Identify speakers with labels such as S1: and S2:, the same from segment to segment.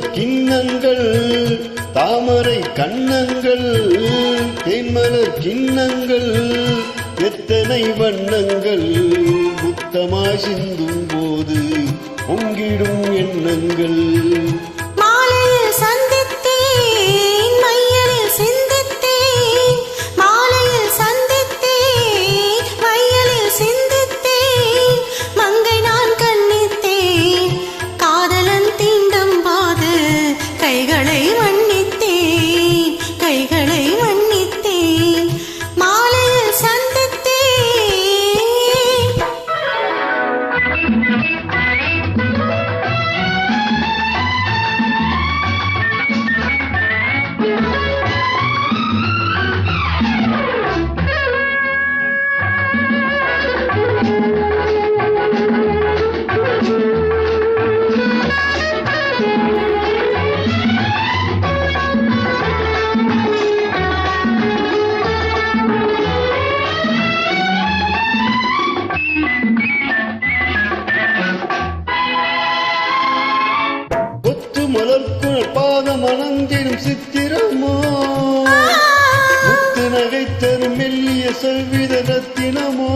S1: தேன்மலர் கிண்ணங்கள் தாமரை கண்ணங்கள் தேன்மலர் கிண்ணங்கள் எத்தனை வண்ணங்கள் முத்தமாய் சிந்தும் போது பொங்கிடும் எண்ணங்கள்.
S2: மாலையில் சந்தித்தேன் மையலில் சிந்தித்தேன் மாலையில் சந்தித்தேன் மையலில் சிந்தித்தேன் மங்கை நான் கண்ணித்தேன் காதலன் தீண்டும் போது கைகளை மன்னித்தேன் கைகளை மன்னித்தேன் மாலையில் சந்தித்தேன்.
S1: மலர்க்குள் பாதம் அணந்திடும் சித்திரமோ முத்து நகை தரும் மெல்லிய செல்வித ரத்தினமோ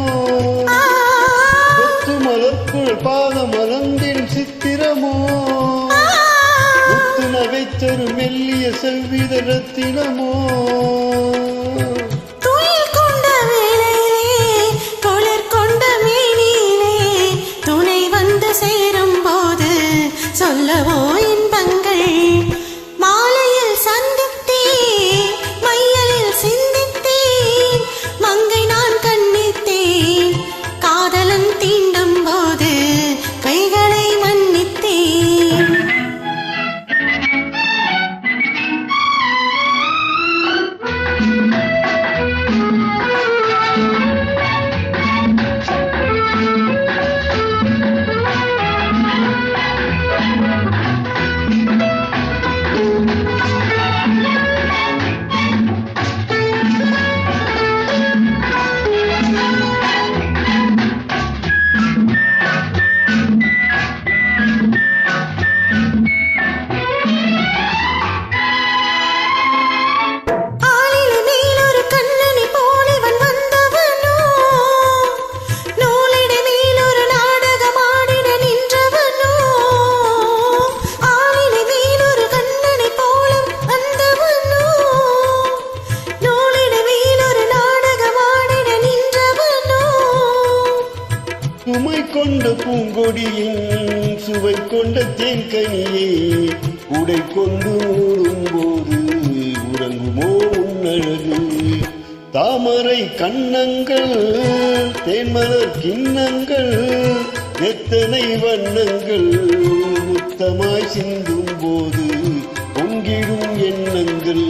S1: முத்து மலர்க்குள் பாதம் அணந்திடும் சித்திரமோ முத்து நகை தரும் மெல்லிய செல்வித ரத்தினமோ.
S2: சொல்லவோ இன்பங்கள் மாலையில் சந்தித்தேன் மையலில் சிந்தித்தேன் மங்கை நான் கண்ணித்தேன் காதலன் தீண்டும் போது கைகளை மன்னித்தேன்.
S1: சுமை கொண்ட பூங்கொடியின் சுவை கொண்ட தேன்கனியை உடை கொண்டு மூடும் போது உறங்குமோ உன்னழகு. தாமரை கண்ணங்கள் தேன்மலர் கிண்ணங்கள் எத்தனை வண்ணங்கள் முத்தமாய் சிந்தும் போது பொங்கிடும் எண்ணங்கள்.